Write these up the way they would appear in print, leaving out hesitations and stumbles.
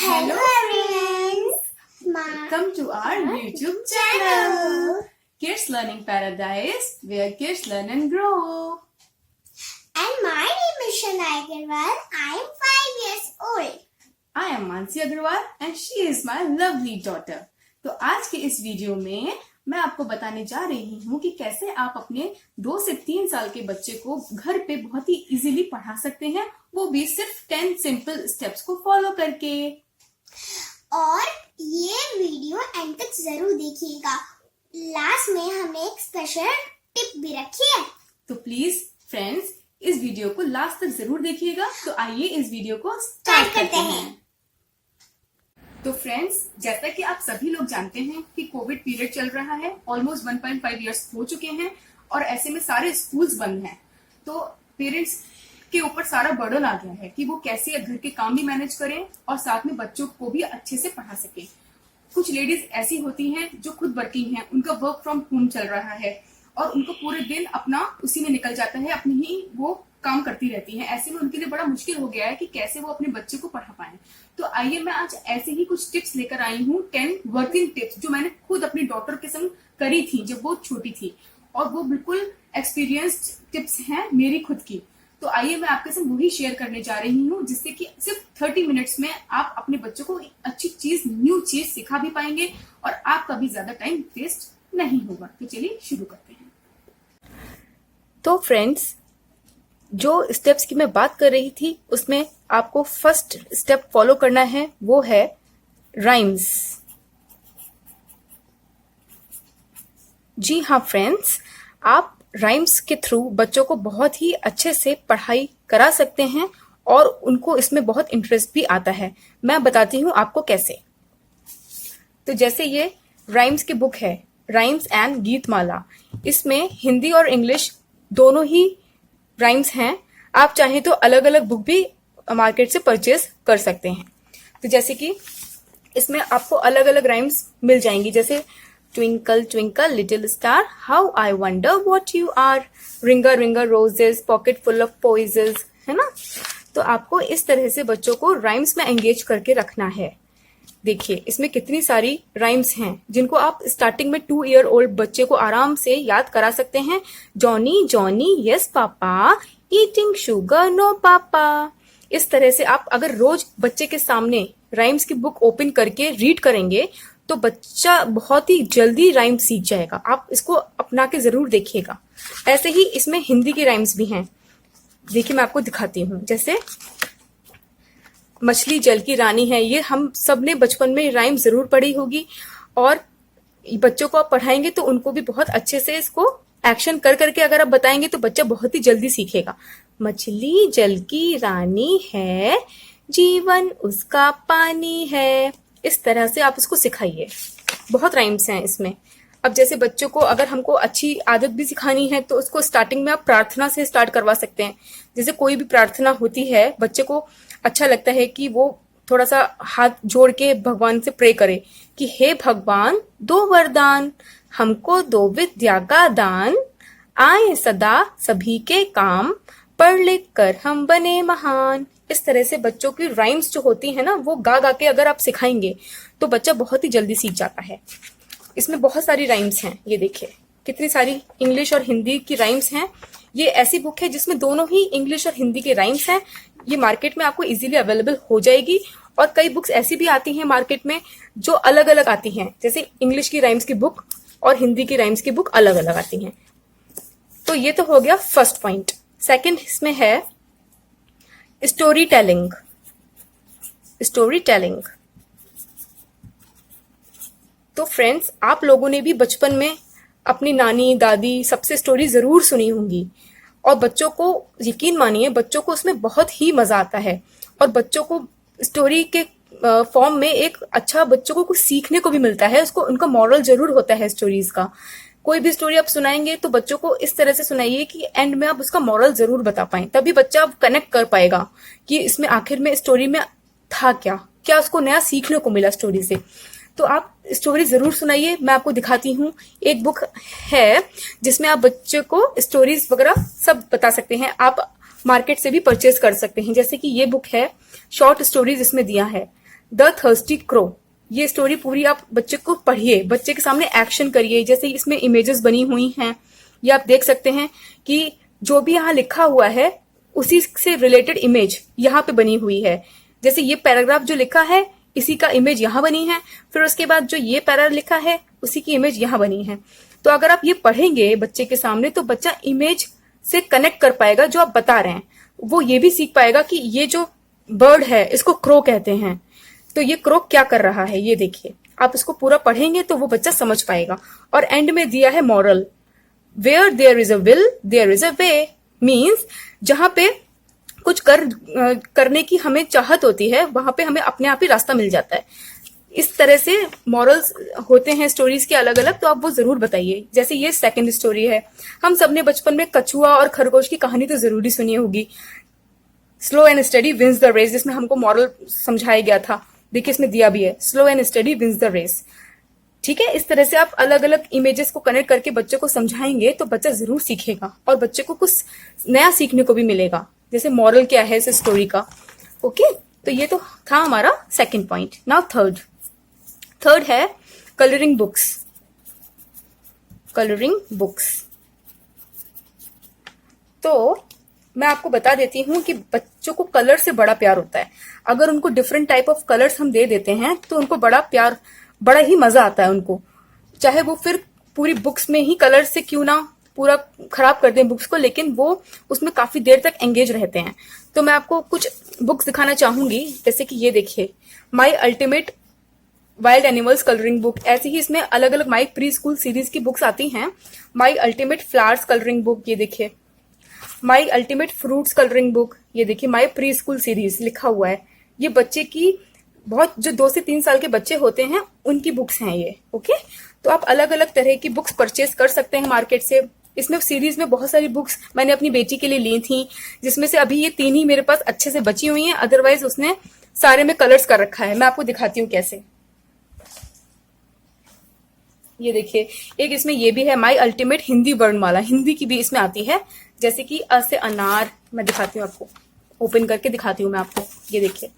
Hello friends, welcome to our YouTube channel, Kids Learning Paradise, where kids learn and grow. And my name is Shanai Agarwal. I am 5 years old. I am Mansi Agarwal and she is my lovely daughter. तो आज के इस video में मैं आपको बताने जा रही हूँ कि कैसे आप अपने 2 से 3 साल के बच्चे को घर पे बहुत ही इजीली पढ़ा सकते हैं, वो भी सिर्फ 10 सिंपल स्टेप्स को फॉलो करके। और ये वीडियो एंड तक जरूर देखिएगा। लास्ट में हमने एक स्पेशल टिप भी रखी है, तो प्लीज फ्रेंड्स इस वीडियो को लास्ट तक जरूर देखिएगा। तो आइए इस वीडियो को स्टार्ट करते हैं। तो फ्रेंड्स, जैसा कि आप सभी लोग जानते हैं कि कोविड पीरियड चल रहा है, ऑलमोस्ट 1.5 इयर्स हो चुके हैं और ऐसे में सारे स्कूल्स बंद हैं। तो पेरेंट्स के ऊपर सारा बर्डन आ गया है कि वो कैसे घर के काम भी मैनेज करें और साथ में बच्चों को भी अच्छे से पढ़ा सके। कुछ लेडीज ऐसी होती हैं जो खुद वर्किंग हैं, उनका वर्क फ्रॉम होम चल रहा है और उनको पूरे दिन अपना उसी में निकल जाता है, अपनी ही वो काम करती रहती हैं। ऐसे में उनके लिए बड़ा मुश्किल हो गया है कि कैसे वो अपने बच्चे को पढ़ा पाए। तो आइए मैं आज ऐसे ही कुछ टिप्स लेकर आई हूँ, 10 वर्किंग टिप्स जो मैंने खुद अपनी डॉटर के संग करी थी जब वो छोटी थी, और वो बिल्कुल एक्सपीरियंस्ड टिप्स हैं मेरी खुद की। तो आइए मैं आपके संग वही शेयर करने जा रही हूँ, जिससे कि सिर्फ 30 मिनट्स में आप अपने बच्चों को अच्छी चीज, न्यू चीज सिखा भी पाएंगे और आपका भी ज्यादा टाइम वेस्ट नहीं होगा। तो चलिए शुरू करते हैं। तो फ्रेंड्स, जो स्टेप्स की मैं बात कर रही थी उसमें आपको फर्स्ट स्टेप फॉलो करना है, वो है राइम्स। जी हाँ फ्रेंड्स, आप राइम्स के थ्रू बच्चों को बहुत ही अच्छे से पढ़ाई करा सकते हैं और उनको इसमें बहुत इंटरेस्ट भी आता है। मैं बताती हूँ आपको कैसे। तो जैसे ये राइम्स की बुक है, राइम्स एंड गीतमाला। इसमें हिंदी और इंग्लिश दोनों ही राइम्स हैं। आप चाहें तो अलग अलग बुक भी मार्केट से परचेज कर सकते हैं। तो जैसे कि इसमें आपको अलग अलग राइम्स मिल जाएंगी, जैसे twinkle twinkle little star, how I wonder what you are, ringer ringer roses, pocket full of posies, है ना। तो आपको इस तरह से बच्चों को राइम्स में एंगेज करके रखना है। देखिए इसमें कितनी सारी राइम्स हैं जिनको आप स्टार्टिंग में 2 ईयर ओल्ड बच्चे को आराम से याद करा सकते हैं। Johnny Johnny yes papa, eating sugar no papa. इस तरह से आप अगर रोज बच्चे के सामने राइम्स की बुक ओपन करके रीड करेंगे तो बच्चा बहुत ही जल्दी राइम सीख जाएगा। आप इसको अपना के जरूर देखिएगा। ऐसे ही इसमें हिंदी की राइम्स भी हैं। देखिए मैं आपको दिखाती हूँ। जैसे मछली जल की रानी है, ये हम सब ने बचपन में राइम जरूर पढ़ी होगी और बच्चों को आप पढ़ाएंगे तो उनको भी बहुत अच्छे से इसको एक्शन कर करके अगर आप बताएंगे तो बच्चा बहुत ही जल्दी सीखेगा। मछली जल की रानी है, जीवन उसका पानी है। इस तरह से आप उसको सिखाइए। बहुत राइम्स हैं इसमें। अब जैसे बच्चों को अगर हमको अच्छी आदत भी सिखानी है तो उसको स्टार्टिंग में आप प्रार्थना से स्टार्ट करवा सकते हैं। जैसे कोई भी प्रार्थना होती है, बच्चे को अच्छा लगता है कि वो थोड़ा सा हाथ जोड़ के भगवान से प्रे करे कि हे भगवान दो वरदान, हमको दो विद्या का दान, आए सदा सभी के काम, पढ़ लिख कर हम बने महान। इस तरह से बच्चों की राइम्स जो होती है ना, वो गा गा के अगर आप सिखाएंगे तो बच्चा बहुत ही जल्दी सीख जाता है। इसमें बहुत सारी राइम्स हैं। ये देखिए कितनी सारी इंग्लिश और हिंदी की राइम्स हैं। ये ऐसी बुक है जिसमें दोनों ही इंग्लिश और हिंदी के राइम्स हैं। ये मार्केट में आपको इजीली अवेलेबल हो जाएगी। और कई बुक्स ऐसी भी आती हैं मार्केट में जो अलग अलग आती हैं, जैसे इंग्लिश की राइम्स की बुक और हिंदी की राइम्स की बुक अलग अलग आती हैं। तो ये तो हो गया फर्स्ट पॉइंट। सेकंड इसमें है स्टोरी टेलिंग। स्टोरी टेलिंग तो फ्रेंड्स, आप लोगों ने भी बचपन में अपनी नानी दादी सबसे स्टोरी जरूर सुनी होंगी और बच्चों को यकीन मानिए बच्चों को उसमें बहुत ही मजा आता है और बच्चों को स्टोरी के फॉर्म में एक अच्छा बच्चों को कुछ सीखने को भी मिलता है। उसको उनका मॉरल जरूर होता है स्टोरीज का। कोई भी स्टोरी आप सुनाएंगे तो बच्चों को इस तरह से सुनाइए कि एंड में आप उसका मॉरल जरूर बता पाए, तभी बच्चा कनेक्ट कर पाएगा कि इसमें आखिर में स्टोरी में था क्या क्या उसको नया सीखने को मिला स्टोरी से। तो आप स्टोरी जरूर सुनाइए। मैं आपको दिखाती हूँ, एक बुक है जिसमें आप बच्चे को स्टोरीज वगैरह सब बता सकते हैं। आप मार्केट से भी परचेज कर सकते हैं। जैसे कि ये बुक है, शॉर्ट स्टोरीज इसमें दिया है। The thirsty crow. ये स्टोरी पूरी आप बच्चे को पढ़िए, बच्चे के सामने एक्शन करिए। जैसे इसमें इमेजेस बनी हुई हैं, ये आप देख सकते हैं कि जो भी यहाँ लिखा हुआ है उसी से रिलेटेड इमेज यहाँ पे बनी हुई है। जैसे ये पैराग्राफ जो लिखा है इसी का इमेज यहाँ बनी है, फिर उसके बाद जो ये पैरा लिखा है उसी की इमेज यहाँ बनी है। तो अगर आप ये पढ़ेंगे बच्चे के सामने तो बच्चा इमेज से कनेक्ट कर पाएगा जो आप बता रहे हैं। वो ये भी सीख पाएगा कि ये जो बर्ड है इसको क्रो कहते हैं, तो ये क्रो क्या कर रहा है ये देखिए। आप इसको पूरा पढ़ेंगे तो वो बच्चा समझ पाएगा। और एंड में दिया है moral, where there is a will there is a way. Means जहां पे कुछ करने की हमें चाहत होती है वहां पे हमें अपने आप ही रास्ता मिल जाता है। इस तरह से मॉरल्स होते हैं स्टोरीज के अलग अलग, तो आप वो जरूर बताइए। जैसे ये सेकंड स्टोरी है, हम सबने बचपन में कछुआ और खरगोश की कहानी तो जरूरी सुनी होगी, slow and steady wins the race, जिसमें हमको मॉरल समझाया गया था। देखिए इसमें दिया भी है, slow and steady wins the race. ठीक है, इस तरह से आप अलग अलग इमेजेस को कनेक्ट करके बच्चे को समझाएंगे तो बच्चा जरूर सीखेगा और बच्चे को कुछ नया सीखने को भी मिलेगा, जैसे मॉरल क्या है इस स्टोरी का। ओके, तो ये तो था हमारा सेकंड पॉइंट। नाउ थर्ड है कलरिंग बुक्स। कलरिंग बुक्स तो मैं आपको बता देती हूँ कि बच्चों को कलर से बड़ा प्यार होता है। अगर उनको डिफरेंट टाइप ऑफ कलर्स हम दे देते हैं तो उनको बड़ा ही मजा आता है उनको, चाहे वो फिर पूरी बुक्स में ही कलर से क्यों ना पूरा खराब कर दें बुक्स को, लेकिन वो उसमें काफी देर तक एंगेज रहते हैं। तो मैं आपको कुछ बुक्स दिखाना चाहूंगी, जैसे कि ये देखिए, माई ultimate wild animals colouring book. ऐसे ही इसमें अलग अलग माई प्री स्कूल सीरीज की बुक्स आती हैं। माई अल्टीमेट फ्लावर्स कलरिंग बुक, ये देखिए। माई अल्टीमेट फ्रूट्स कलरिंग बुक, ये देखिए। माई प्री स्कूल सीरीज लिखा हुआ है। ये बच्चे की बहुत जो 2 से 3 साल के बच्चे होते हैं उनकी बुक्स हैं ये। ओके, तो आप अलग अलग तरह की बुक्स परचेज कर सकते हैं मार्केट से। इसमें सीरीज में बहुत सारी बुक्स मैंने अपनी बेटी के लिए ली थी, जिसमें से अभी ये 3 ही मेरे पास अच्छे से बची हुई हैं, अदरवाइज उसने सारे में कलर्स कर रखा है। मैं आपको दिखाती हूँ कैसे। ये देखिए, एक इसमें ये भी है, माई अल्टीमेट हिंदी वर्णमाला। हिंदी की भी इसमें आती है, जैसे कि अ से अनार। मैं दिखाती हूँ आपको, ओपन करके दिखाती हूँ मैं आपको। ये देखिए,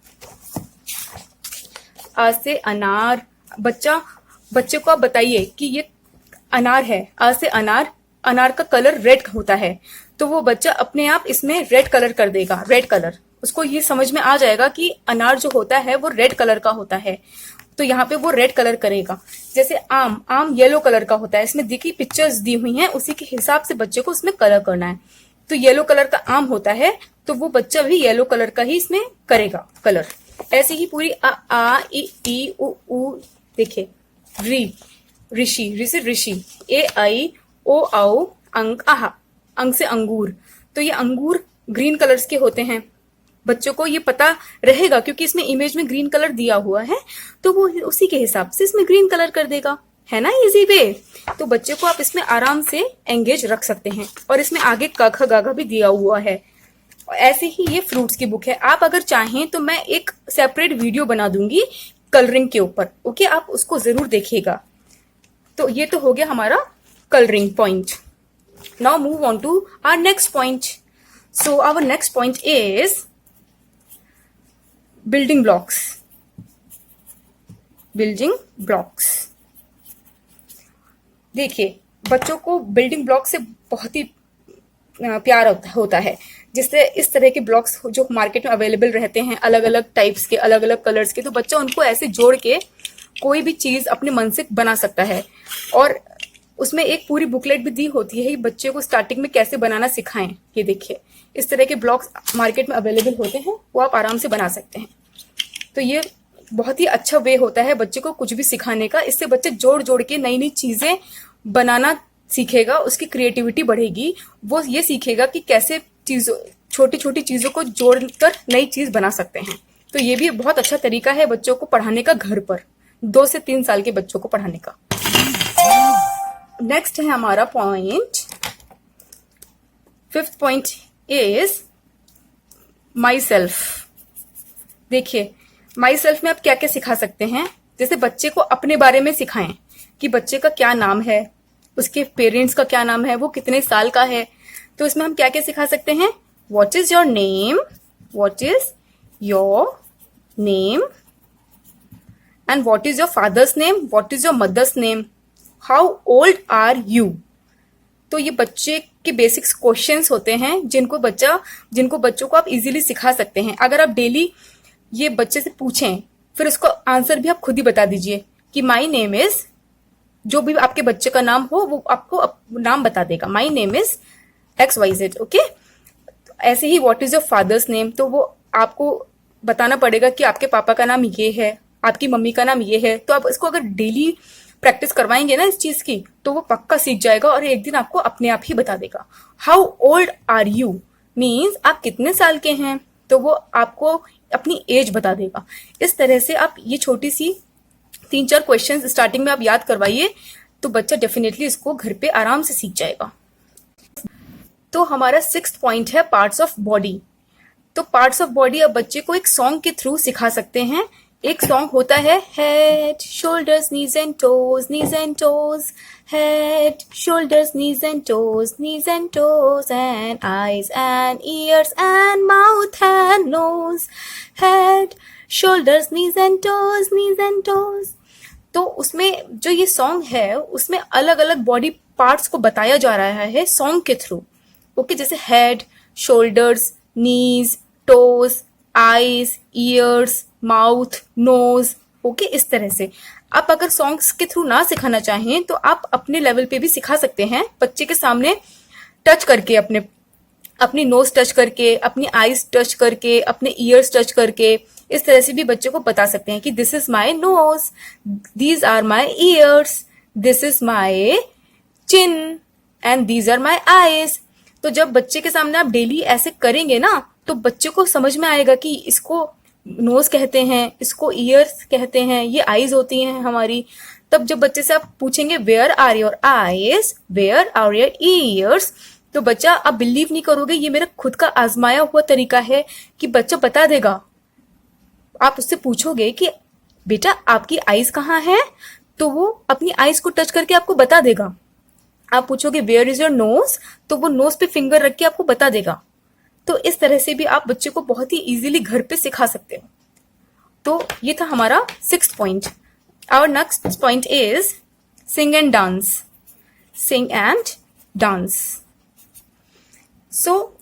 अ से अनार। बच्चे को आप बताइए कि ये अनार है, अ से अनार। अनार का कलर रेड होता है, तो वो बच्चा अपने आप इसमें रेड कलर कर देगा, रेड कलर। उसको ये समझ में आ जाएगा कि अनार जो होता है वो रेड कलर का होता है, तो यहाँ पे वो रेड कलर करेगा। जैसे आम येलो कलर का होता है, इसमें देखिए पिक्चर्स दी हुई हैं, उसी के हिसाब से बच्चे को उसमें कलर करना है। तो येलो कलर का आम होता है तो वो बच्चा भी येलो कलर का ही इसमें करेगा कलर। ऐसे ही पूरी आ ई उ देखिए, ऋषि से ऋषि, ए आई ओ आओ अंक आहा, अंक से अंगूर। तो ये अंगूर ग्रीन कलर्स के होते हैं। बच्चों को ये पता रहेगा क्योंकि इसमें इमेज में ग्रीन कलर दिया हुआ है, तो वो उसी के हिसाब से इसमें ग्रीन कलर कर देगा। है ना इजी वे। तो बच्चे को आप इसमें आराम से एंगेज रख सकते हैं। और इसमें आगे क ख ग घ भी दिया हुआ है। ऐसे ही ये फ्रूट्स की बुक है। आप अगर चाहें तो मैं एक सेपरेट वीडियो बना दूंगी कलरिंग के ऊपर। ओके, आप उसको जरूर देखिएगा। तो ये तो हो गया हमारा colouring point. Now move on to our next point. So our next point is building blocks. Building blocks देखिए, बच्चों को बिल्डिंग ब्लॉक से बहुत ही प्यार होता है। जिससे इस तरह के ब्लॉक्स जो मार्केट में अवेलेबल रहते हैं, अलग अलग टाइप्स के, अलग अलग कलर्स के, तो बच्चा उनको ऐसे जोड़ के कोई भी चीज अपने मन से बना सकता है। और उसमें एक पूरी बुकलेट भी दी होती है बच्चे को स्टार्टिंग में कैसे बनाना सिखाएं। ये देखिए, इस तरह के ब्लॉक्स मार्केट में अवेलेबल होते हैं, वो आप आराम से बना सकते हैं। तो ये बहुत ही अच्छा वे होता है बच्चे को कुछ भी सिखाने का। इससे बच्चे जोड़ जोड़ के नई नई चीजें बनाना सीखेगा, उसकी क्रिएटिविटी बढ़ेगी। वो ये सीखेगा कि कैसे छोटी छोटी चीजों को जोड़कर नई चीज बना सकते हैं। तो ये भी बहुत अच्छा तरीका है बच्चों को पढ़ाने का, घर पर 2 से 3 साल के बच्चों को पढ़ाने का। नेक्स्ट है हमारा point, 5th point is my self. देखिए, माई सेल्फ में आप क्या क्या सिखा सकते हैं। जैसे बच्चे को अपने बारे में सिखाएं कि बच्चे का क्या नाम है, उसके पेरेंट्स का क्या नाम है, वो कितने साल का है। तो इसमें हम क्या क्या सिखा सकते हैं। What is your name, what is your name, and what is your father's name, what is your mother's name, how old are you. तो ये बच्चे के बेसिक्स क्वेश्चंस होते हैं जिनको बच्चों को आप इजीली सिखा सकते हैं। अगर आप डेली ये बच्चे से पूछें, फिर उसको आंसर भी आप खुद ही बता दीजिए कि माई नेम इज, जो भी आपके बच्चे का नाम हो वो आपको नाम बता देगा, my name is XYZ। Okay, ऐसे ही what is your father's name, तो वो आपको बताना पड़ेगा कि आपके पापा का नाम ये है, आपकी मम्मी का नाम ये है। तो आप इसको अगर डेली प्रैक्टिस करवाएंगे ना इस चीज की, तो वो पक्का सीख जाएगा और एक दिन आपको अपने आप ही बता देगा। How old are you means आप कितने साल के हैं, तो वो आपको अपनी एज बता देगा। इस तरह से आप ये छोटी सी 3-4 क्वेश्चंस स्टार्टिंग में आप याद करवाइए, तो बच्चा डेफिनेटली इसको घर पे आराम से सीख जाएगा। तो हमारा 6th पॉइंट है पार्ट्स ऑफ बॉडी। तो पार्ट्स ऑफ बॉडी अब बच्चे को एक सॉन्ग के थ्रू सिखा सकते हैं। एक सॉन्ग होता है head shoulders knees and toes, knees and toes, head shoulders knees and toes, knees and toes, and eyes and ears and mouth and nose, head shoulders knees and toes, knees and toes. तो उसमें जो ये song है उसमें अलग अलग body parts को बताया जा रहा है सॉन्ग के थ्रू। ओके, जैसे head, shoulders, knees, toes, eyes, ears, mouth, nose. Okay, इस तरह से आप अगर सॉन्ग्स के थ्रू ना सिखाना चाहें तो आप अपने लेवल पे भी सिखा सकते हैं, बच्चे के सामने टच करके, अपनी नोज टच करके, अपनी आईज टच करके, अपने ईयर्स टच करके। इस तरह से भी बच्चे को बता सकते हैं कि this is my nose, these are my ears, this is my chin and these are my eyes. तो जब बच्चे के सामने आप डेली ऐसे करेंगे ना, तो बच्चे को समझ में आएगा कि इसको नोज कहते हैं, इसको ईयर्स कहते हैं, ये आईज होती हैं हमारी। तब जब बच्चे से आप पूछेंगे where are your eyes, where are your ears, तो बच्चा, आप बिलीव नहीं करोगे, ये मेरा खुद का आजमाया हुआ तरीका है कि बच्चा बता देगा। आप उससे पूछोगे कि बेटा आपकी आईज कहाँ है, तो वो अपनी आईज को टच करके आपको बता देगा। आप पूछोगे वेयर इज योर नोज, तो वो नोज पे फिंगर रख के आपको बता देगा। तो इस तरह से भी आप बच्चे को बहुत ही इजीली घर पे सिखा सकते हो। तो ये था हमारा 6th point. Our next point is sing and dance, sing and dance. So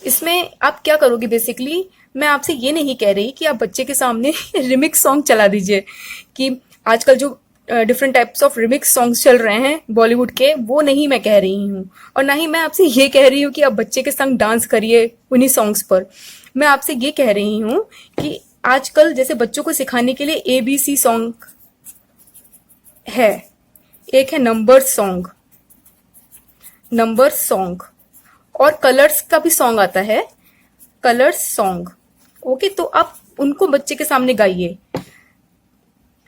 इसमें आप क्या करोगे, बेसिकली मैं आपसे ये नहीं कह रही कि आप बच्चे के सामने रिमिक्स सॉन्ग चला दीजिए, कि आजकल जो different types of remix songs चल रहे हैं बॉलीवुड के, वो नहीं मैं कह रही हूँ। और ना ही मैं आपसे ये कह रही हूँ कि आप बच्चे के संग डांस करिए उन्हीं सॉन्ग्स पर। मैं आपसे ये कह रही हूँ कि आजकल जैसे बच्चों को सिखाने के लिए ABC सॉन्ग है, एक है नंबर सॉन्ग, और कलर्स का भी सॉन्ग आता है, कलर्स सॉन्ग। ओके, तो आप उनको बच्चे के सामने गाइए।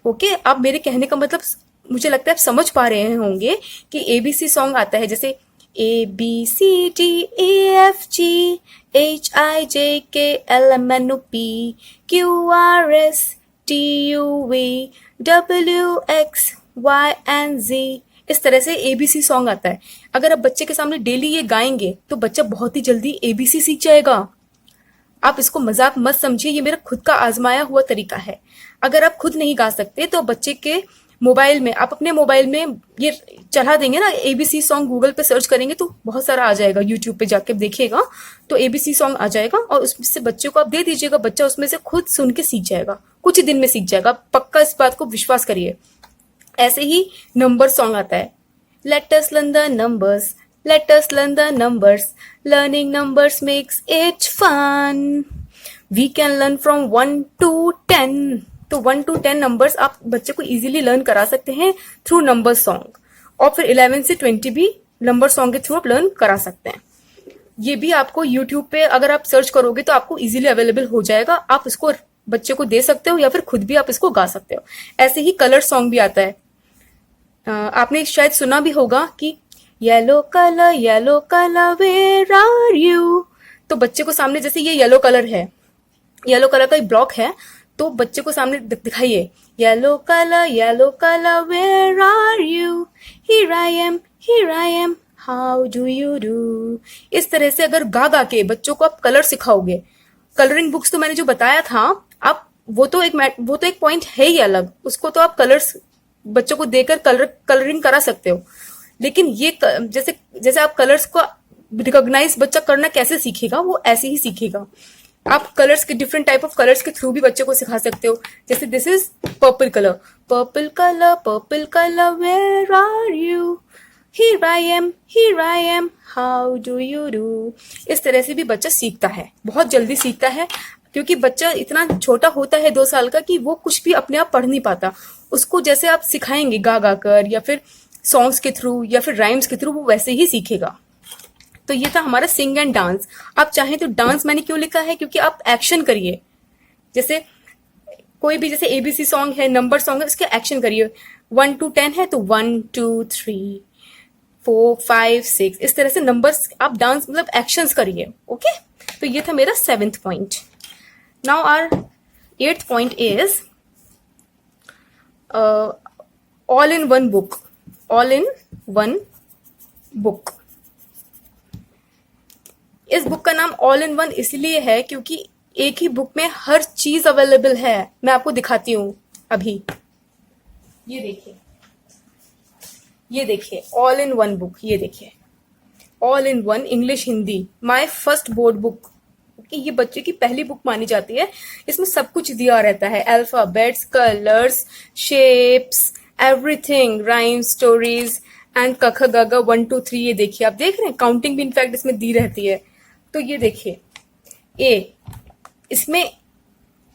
ओके, आप मेरे कहने का मतलब मुझे लगता है आप समझ पा रहे होंगे कि ABC सॉन्ग आता है, जैसे ABCDEFGHIJKLMNOPQRSTUVWXYZ। इस तरह से ABC सॉन्ग आता है। अगर आप बच्चे के सामने डेली ये गाएंगे तो बच्चा बहुत ही जल्दी ABC सीख जाएगा। आप इसको मजाक मत समझिए, ये मेरा खुद का आजमाया हुआ तरीका है। अगर आप खुद नहीं गा सकते तो बच्चे के मोबाइल में, आप अपने मोबाइल में ये चला देंगे ना, ABC सॉन्ग गूगल पे सर्च करेंगे तो बहुत सारा आ जाएगा, यूट्यूब पे जाके देखिएगा तो ABC सॉन्ग आ जाएगा, और उससे बच्चे को आप दे दीजिएगा, बच्चा उसमें से खुद सुन के सीख जाएगा, कुछ ही दिन में सीख जाएगा, पक्का इस बात को विश्वास करिए। ऐसे ही नंबर सॉन्ग आता है, let us learn the numbers, let us learn the numbers, learning numbers makes it fun, we can learn from 1 to 10। तो 1 to 10 नंबर्स आप बच्चे को इजीली लर्न करा सकते हैं थ्रू नंबर सॉन्ग, और फिर 11 से 20 भी नंबर सॉन्ग के थ्रू आप लर्न करा सकते हैं। ये भी आपको यूट्यूब पे अगर आप सर्च करोगे तो आपको इजीली अवेलेबल हो जाएगा, आप इसको बच्चे को दे सकते हो या फिर खुद भी आप इसको गा सकते हो। ऐसे ही कलर सॉन्ग भी आता है, आपने शायद सुना भी होगा कि yellow colour where are you. तो बच्चे को सामने, जैसे ये येलो कलर है, येलो कलर का एक ब्लॉक है, तो बच्चे को सामने दिखाइए, yellow colour where are you, here I am how do you do. इस तरह से अगर गा गा के बच्चों को आप कलर सिखाओगे, कलरिंग बुक्स तो मैंने जो बताया था, आप वो तो एक पॉइंट है ही अलग, उसको तो आप कलर्स बच्चों को देकर कलरिंग करा सकते हो। लेकिन जैसे जैसे आप कलर्स को रिकॉग्नाइज बच्चा करना कैसे सीखेगा, वो ऐसे ही सीखेगा। आप कलर्स के डिफरेंट टाइप ऑफ कलर्स के थ्रू भी बच्चे को सिखा सकते हो। जैसे this is purple colour, purple colour, purple colour, where are you, here I am, how do you do। इस तरह से भी बच्चा सीखता है, बहुत जल्दी सीखता है, क्योंकि बच्चा इतना छोटा होता है 2 साल का कि वो कुछ भी अपने आप पढ़ नहीं पाता। उसको जैसे आप सिखाएंगे गा गा कर, या फिर सॉन्ग्स के थ्रू, या फिर राइम्स के थ्रू, वो वैसे ही सीखेगा। तो ये था हमारा सिंग एंड डांस। आप चाहें तो डांस मैंने क्यों लिखा है, क्योंकि आप एक्शन करिए। जैसे कोई भी, जैसे एबीसी सॉन्ग है, नंबर सॉन्ग है, उसके एक्शन करिए। 1 to 10 है तो 1 2 3 4 5 6, इस तरह से नंबर्स आप डांस मतलब एक्शंस करिए। ओके, तो ये था मेरा 7th point. Now our 8th point is all in one book. All in one book, इस बुक का नाम ऑल इन वन इसलिए है क्योंकि एक ही बुक में हर चीज अवेलेबल है। मैं आपको दिखाती हूं अभी, ये देखिए, ये देखिए ऑल इन वन बुक, ये देखिए all in one English Hindi, my first board book. कि ये बच्चे की पहली बुक मानी जाती है। इसमें सब कुछ दिया रहता है, alphabets, colours, shapes, everything, rhymes, stories and क ख ग घ 1 2 3। ये देखिए, आप देख रहे हैं, काउंटिंग भी इनफैक्ट इसमें दी रहती है। तो ये देखिए ए, इसमें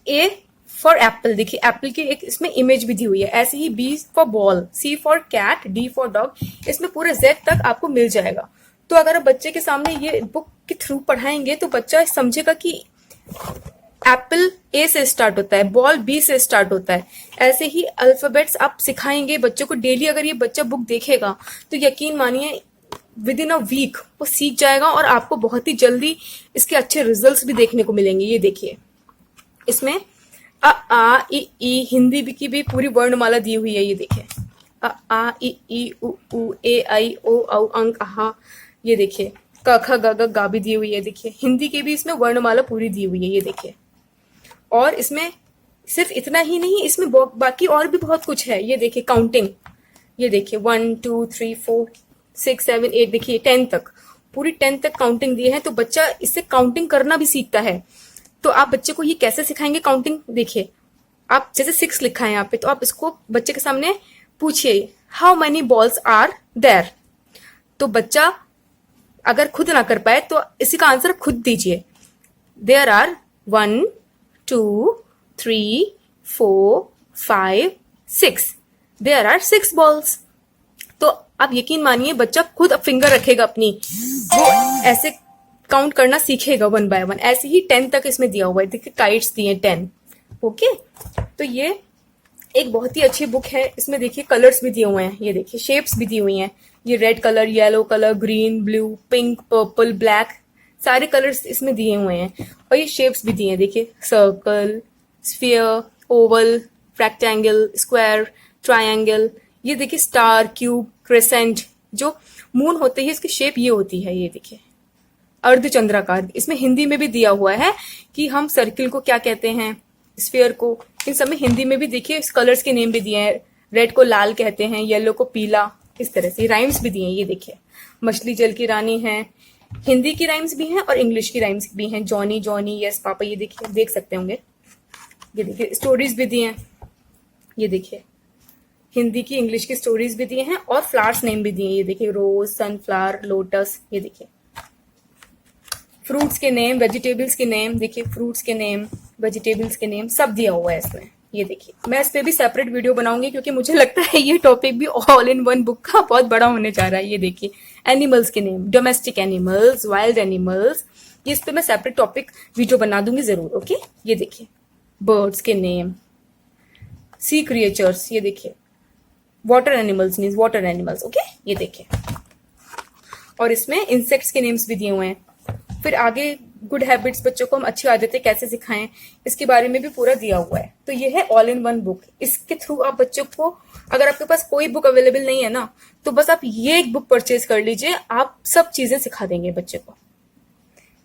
ए फॉर एप्पल, देखिए एप्पल की एक इसमें इमेज भी दी हुई है। ऐसे ही B for ball, C for cat, D for dog, इसमें पूरे जेड तक आपको मिल जाएगा। तो अगर आप बच्चे के सामने ये बुक के थ्रू पढ़ाएंगे तो बच्चा समझेगा कि एप्पल ए से स्टार्ट होता है, बॉल बी से स्टार्ट होता है। ऐसे ही अल्फाबेट्स आप सिखाएंगे बच्चों को डेली। अगर ये बच्चा बुक देखेगा तो यकीन मानिए विद इन अ वीक वो सीख जाएगा, और आपको बहुत ही जल्दी इसके अच्छे रिजल्ट्स भी देखने को मिलेंगे। ये देखिए, इसमें अ आ ई हिंदी की भी पूरी वर्णमाला दी हुई है। ये देखिए अ आ ई उ ऊ ए आई ओ औ अंक आहा। ये देखिए क ख ग घ गा भी दी हुई है। देखिए हिंदी की भी इसमें वर्णमाला पूरी दी हुई है। ये देखिए, और इसमें सिर्फ इतना ही नहीं, इसमें बाकी और भी बहुत कुछ है। ये देखिए काउंटिंग, ये देखिए 1 2 3 4 6 7 8, देखिए 10 तक, पूरी 10 तक काउंटिंग दी है। तो बच्चा इससे काउंटिंग करना भी सीखता है। तो आप बच्चे को ये कैसे सिखाएंगे काउंटिंग, देखिए आप जैसे 6 लिखा है यहाँ पे, तो आप इसको बच्चे के सामने पूछिए how many balls are there. तो बच्चा अगर खुद ना कर पाए तो इसी का आंसर खुद दीजिए। There are 1 2 3 4 5 6, there are 6 balls. तो आप यकीन मानिए बच्चा खुद फिंगर रखेगा अपनी, वो ऐसे काउंट करना सीखेगा 1 by 1। ऐसे ही 10 तक इसमें दिया हुआ है, देखिए काइट्स दिए 10। ओके, तो ये एक बहुत ही अच्छी बुक है। इसमें देखिए कलर्स भी दिए हुए हैं, ये देखिए शेप्स भी दी हुई हैं। ये red colour, yellow colour, green, blue, pink, purple, black, सारे कलर्स इसमें दिए हुए हैं। और ये शेप्स भी दिए हैं, देखिए circle, sphere, Oval, rectangle, square, triangle. ये देखिए स्टार, क्यूब, क्रेसेंट, जो मून होते हैं इसकी शेप ये होती है। ये देखिए अर्धचंद्राकार, इसमें हिंदी में भी दिया हुआ है कि हम सर्किल को क्या कहते हैं, स्फीयर को। इन सब में हिंदी में भी देखिए इस कलर्स के नेम भी दिए हैं। रेड को लाल कहते हैं, येलो को पीला, इस तरह से राइम्स भी दिए हैं। ये देखिए मछली जल की रानी है, हिंदी की राइम्स भी हैं और इंग्लिश की राइम्स भी हैं। जॉनी जॉनी, यस पापा, ये देखिए देख सकते होंगे। ये देखिए स्टोरीज भी दी हैं, ये देखिए हिंदी की इंग्लिश की स्टोरीज भी दिए हैं, और फ्लावर्स नेम भी दिए हैं। ये देखिए रोज, सनफ्लावर, लोटस। ये देखिए फ्रूट्स के नेम, वेजिटेबल्स के नेम, देखिए फ्रूट्स के नेम, वेजिटेबल्स के नेम सब दिया हुआ है इसमें। ये देखिए मैं इस पे भी सेपरेट वीडियो बनाऊंगी क्योंकि मुझे लगता है ये टॉपिक भी ऑल इन वन बुक का बहुत बड़ा होने जा रहा है। ये देखिए एनिमल्स के name, domestic animals, wild animals, ये इस पे मैं सेपरेट टॉपिक वीडियो बना दूंगी जरूर। ओके, ये देखिए बर्ड्स के नेम, सी क्रिएचर्स, ये देखिए water animals means water animals. Okay, ये देखिए, और इसमें इंसेक्ट्स के नेम्स भी दिए हुए हैं। फिर आगे गुड हैबिट्स, बच्चों को हम अच्छी आदतें कैसे सिखाएं, इसके बारे में भी पूरा दिया हुआ है। तो ये है ऑल इन वन बुक। इसके थ्रू आप बच्चों को, अगर आपके पास कोई बुक अवेलेबल नहीं है ना, तो बस आप ये एक बुक परचेज कर लीजिए, आप सब चीजें सिखा देंगे बच्चे को।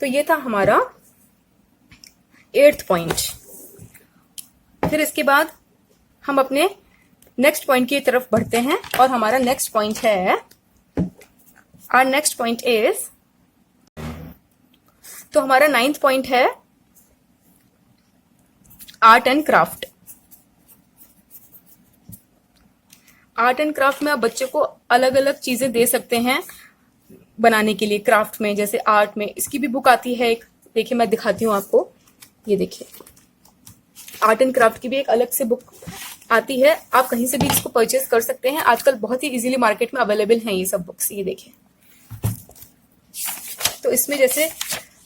तो ये था हमारा 8th पॉइंट। फिर इसके बाद हम अपने नेक्स्ट पॉइंट की तरफ बढ़ते हैं और हमारा नेक्स्ट पॉइंट है, आवर नेक्स्ट पॉइंट इज, तो हमारा 9th पॉइंट है art and craft. Art and craft में आप बच्चे को अलग अलग चीजें दे सकते हैं बनाने के लिए क्राफ्ट में। जैसे आर्ट में इसकी भी बुक आती है एक, देखिए मैं दिखाती हूँ आपको, ये देखिए आर्ट एंड क्राफ्ट की भी एक अलग से बुक आती है। आप कहीं से भी इसको परचेज कर सकते हैं, आजकल बहुत ही इजीली मार्केट में अवेलेबल हैं ये सब बुक्स। ये देखिए, तो इसमें जैसे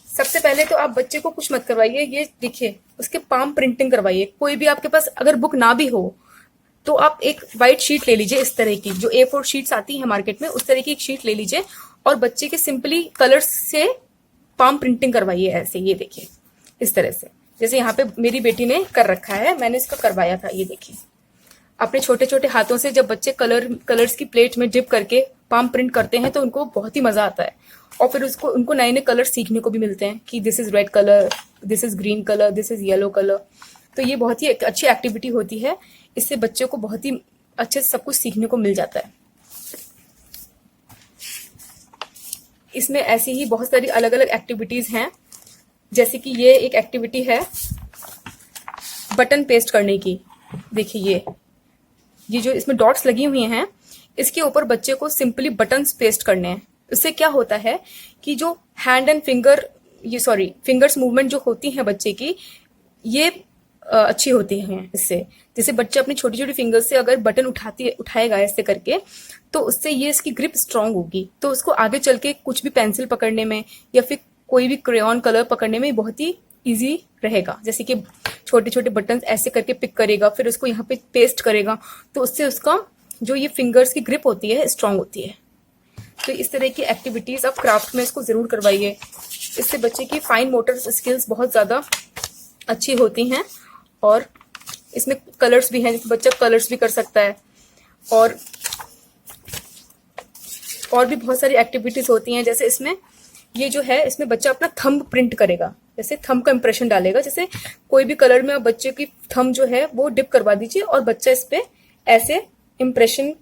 सबसे पहले तो आप बच्चे को कुछ मत करवाइए, ये देखिए उसके पाम प्रिंटिंग करवाइए। कोई भी आपके पास अगर बुक ना भी हो तो आप एक व्हाइट शीट ले लीजिए, इस तरह की जो A4 शीट्स आती है मार्केट में, उस तरह की एक शीट ले लीजिए और बच्चे के सिंपली कलर्स से पाम प्रिंटिंग करवाइए ऐसे। ये देखिए इस तरह से, जैसे यहाँ पे मेरी बेटी ने कर रखा है, मैंने इसका करवाया था। ये देखिए अपने छोटे छोटे हाथों से जब बच्चे कलर्स की प्लेट में डिप करके पाम प्रिंट करते हैं तो उनको बहुत ही मजा आता है। और फिर उनको नए नए कलर सीखने को भी मिलते हैं कि this is red colour, this is green colour, this is yellow colour. तो ये बहुत ही एक अच्छी एक्टिविटी होती है, इससे बच्चों को बहुत ही अच्छे से सब कुछ सीखने को मिल जाता है। इसमें ऐसी ही बहुत सारी अलग अलग एक्टिविटीज हैं, जैसे कि ये एक एक्टिविटी है बटन पेस्ट करने की। देखिए ये जो इसमें डॉट्स लगी हुई हैं, इसके ऊपर बच्चे को सिंपली बटन्स पेस्ट करने हैं। इससे क्या होता है कि जो हैंड एंड फिंगर्स मूवमेंट जो होती हैं बच्चे की, ये अच्छी होती हैं इससे। जैसे बच्चा अपनी छोटी छोटी फिंगर्स से अगर बटन उठाएगा ऐसे करके, तो उससे ये इसकी ग्रिप स्ट्रांग होगी, तो उसको आगे चल के कुछ भी पेंसिल पकड़ने में या फिर कोई भी क्रेयॉन कलर पकड़ने में बहुत ही इजी रहेगा। जैसे कि छोटे छोटे बटन ऐसे करके पिक करेगा, फिर उसको यहाँ पे पेस्ट करेगा, तो उससे उसका जो ये फिंगर्स की ग्रिप होती है स्ट्रांग होती है। तो इस तरह की एक्टिविटीज आप क्राफ्ट में इसको जरूर करवाइए, इससे बच्चे की फाइन मोटर स्किल्स बहुत ज्यादा अच्छी होती हैं। और इसमें कलर्स भी हैं, बच्चा कलर्स भी कर सकता है, और भी बहुत सारी एक्टिविटीज होती हैं। जैसे इसमें ये जो है, इसमें बच्चा अपना थंब प्रिंट करेगा, जैसे थंब का इंप्रेशन डालेगा। जैसे कोई भी कलर में बच्चे की थंब जो है वो डिप करवा दीजिए और बच्चा इस पे ऐसे इंप्रेशन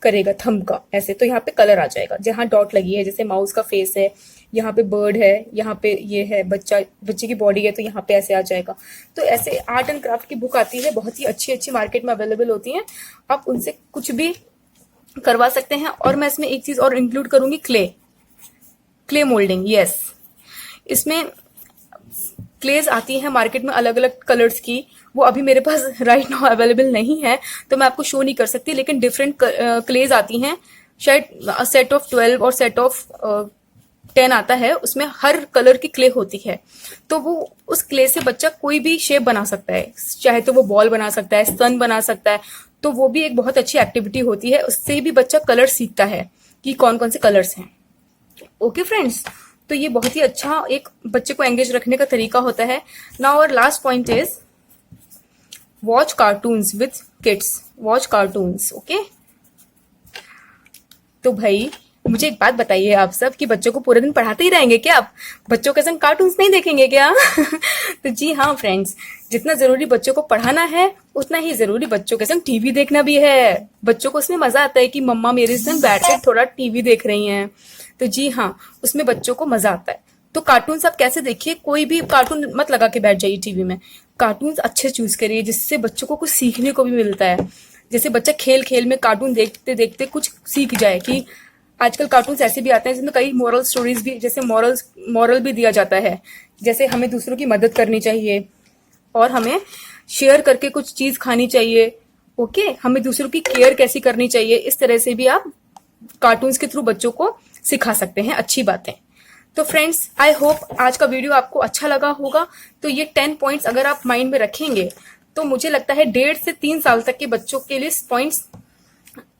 करेगा थंब का ऐसे, तो यहाँ पे कलर आ जाएगा। जहां डॉट लगी है, जैसे माउस का फेस है, यहाँ पे बर्ड है, यहाँ पे ये है बच्चे की बॉडी है, तो यहाँ पे ऐसे आ जाएगा। तो ऐसे आर्ट एंड क्राफ्ट की बुक आती है, बहुत ही अच्छी अच्छी मार्केट में अवेलेबल होती हैं, आप उनसे कुछ भी करवा सकते हैं। और मैं इसमें एक चीज और इंक्लूड करूंगी, क्ले मोल्डिंग। यस, इसमें क्लेज आती है मार्केट में अलग अलग कलर्स की, वो अभी मेरे पास राइट नाउ अवेलेबल नहीं है तो मैं आपको शो नहीं कर सकती, लेकिन डिफरेंट क्लेज आती हैं, शायद सेट ऑफ 12 और सेट ऑफ 10 आता है, उसमें हर कलर की क्ले होती है। तो वो उस क्ले से बच्चा कोई भी शेप बना सकता है, चाहे तो वो बॉल बना सकता है, सन बना सकता है। तो वो भी एक बहुत अच्छी एक्टिविटी होती है, उससे भी बच्चा कलर सीखता है कि कौन कौन से कलर्स हैं। ओके फ्रेंड्स, तो ये बहुत ही अच्छा एक बच्चे को एंगेज रखने का तरीका होता है। Now our last point is watch cartoons with kids. Watch cartoons, okay. तो भाई मुझे एक बात बताइए आप सब, कि बच्चों को पूरे दिन पढ़ाते ही रहेंगे क्या आप? बच्चों के संग कार्टून्स नहीं देखेंगे क्या? तो जी हाँ फ्रेंड्स, जितना जरूरी बच्चों को पढ़ाना है उतना ही जरूरी बच्चों के संग टीवी देखना भी है। बच्चों को उसमें मजा आता है कि मम्मा मेरे संग बैठ के थोड़ा टीवी देख रही हैं। तो जी हाँ, उसमें बच्चों को मजा आता है। तो कार्टून्स आप कैसे देखिए, कोई भी कार्टून मत लगा के बैठ जाइए टीवी में, कार्टून्स अच्छे चूज करिए जिससे बच्चों को कुछ सीखने को भी मिलता है। जैसे बच्चा खेल खेल में कार्टून देखते देखते कुछ सीख जाए, कि आजकल कार्टून्स ऐसे भी आते हैं जिसमें कई मोरल स्टोरीज भी, जैसे मॉरल भी दिया जाता है, जैसे हमें दूसरों की मदद करनी चाहिए और हमें शेयर करके कुछ चीज खानी चाहिए। ओके, हमें दूसरों की केयर कैसी करनी चाहिए, इस तरह से भी आप कार्टून्स के थ्रू बच्चों को सिखा सकते हैं अच्छी बातें। तो फ्रेंड्स, आई होप आज का वीडियो आपको अच्छा लगा होगा। तो ये 10 पॉइंट्स अगर आप माइंड में रखेंगे तो मुझे लगता है 1.5 से 3 साल तक के बच्चों के लिए पॉइंट्स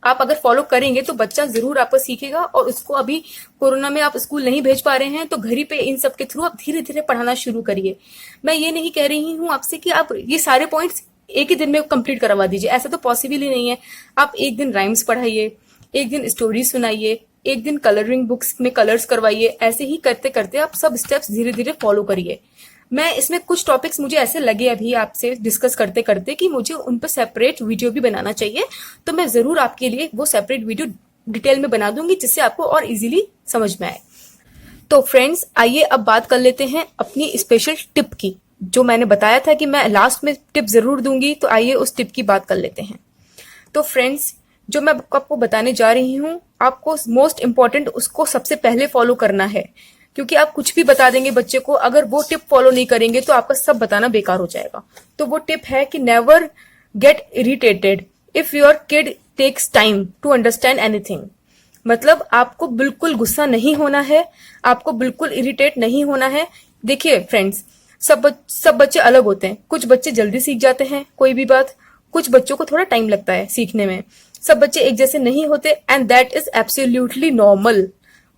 आप अगर फॉलो करेंगे तो बच्चा जरूर आपको सीखेगा। और उसको अभी कोरोना में आप स्कूल नहीं भेज पा रहे हैं तो घर ही पे इन सब के थ्रू आप धीरे धीरे पढ़ाना शुरू करिए। मैं ये नहीं कह रही हूँ आपसे कि आप ये सारे पॉइंट्स एक ही दिन में कंप्लीट करवा दीजिए, ऐसा तो पॉसिबल ही नहीं है। आप एक दिन राइम्स पढ़ाइए, एक दिन स्टोरी सुनाइए, एक दिन कलरिंग बुक्स में कलर्स करवाइए। ऐसे ही करते करते आप सब स्टेप्स धीरे धीरे फॉलो करिए। मैं इसमें कुछ टॉपिक्स मुझे ऐसे लगे अभी आपसे डिस्कस करते करते कि मुझे उन पर सेपरेट वीडियो भी बनाना चाहिए, तो मैं जरूर आपके लिए वो सेपरेट वीडियो डिटेल में बना दूंगी जिससे आपको और इजीली समझ में आए। तो फ्रेंड्स, आइए अब बात कर लेते हैं अपनी स्पेशल टिप की। जो मैंने बताया था कि मैं लास्ट में टिप जरूर दूंगी, तो आइए उस टिप की बात कर लेते हैं। तो फ्रेंड्स, जो मैं आपको बताने जा रही हूँ, आपको मोस्ट इम्पॉर्टेंट उसको सबसे पहले फॉलो करना है, क्योंकि आप कुछ भी बता देंगे बच्चे को, अगर वो टिप फॉलो नहीं करेंगे तो आपका सब बताना बेकार हो जाएगा। तो वो टिप है कि never get irritated if your kid takes time to understand anything. मतलब आपको बिल्कुल गुस्सा नहीं होना है, आपको बिल्कुल इरिटेट नहीं होना है। देखिए फ्रेंड्स, सब बच्चे अलग होते हैं। कुछ बच्चे जल्दी सीख जाते हैं कोई भी बात, कुछ बच्चों को थोड़ा टाइम लगता है सीखने में। सब बच्चे एक जैसे नहीं होते, and that is absolutely normal.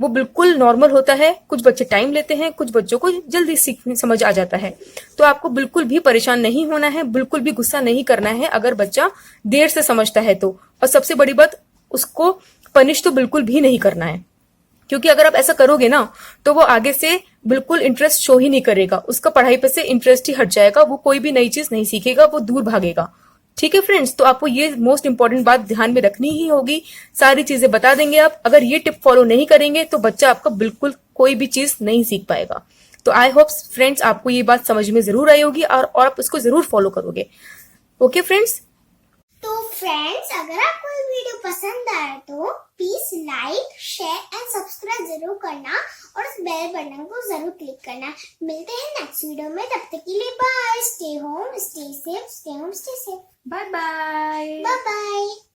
वो बिल्कुल नॉर्मल होता है। कुछ बच्चे टाइम लेते हैं, कुछ बच्चों को जल्दी सीखने समझ आ जाता है। तो आपको बिल्कुल भी परेशान नहीं होना है, बिल्कुल भी गुस्सा नहीं करना है अगर बच्चा देर से समझता है तो। और सबसे बड़ी बात, उसको पनिश तो बिल्कुल भी नहीं करना है, क्योंकि अगर आप ऐसा करोगे ना तो वो आगे से बिल्कुल इंटरेस्ट शो ही नहीं करेगा, उसका पढ़ाई पे से इंटरेस्ट ही हट जाएगा, वो कोई भी नई चीज नहीं सीखेगा, वो दूर भागेगा। ठीक है फ्रेंड्स, तो आपको ये मोस्ट इंपॉर्टेंट बात ध्यान में रखनी ही होगी। सारी चीजें बता देंगे आप, अगर ये टिप फॉलो नहीं करेंगे तो बच्चा आपका बिल्कुल कोई भी चीज नहीं सीख पाएगा। तो आई होप फ्रेंड्स आपको ये बात समझ में जरूर आई होगी और आप इसको जरूर फॉलो करोगे। Okay friends. तो फ्रेंड्स, अगर आपको ये वीडियो पसंद आया तो please like, share and subscribe जरूर करना और उस बेल बटन को जरूर क्लिक करना। मिलते हैं नेक्स्ट वीडियो में, तब तक के लिए bye. Stay home, stay safe, stay home, stay safe. Bye bye. Bye bye.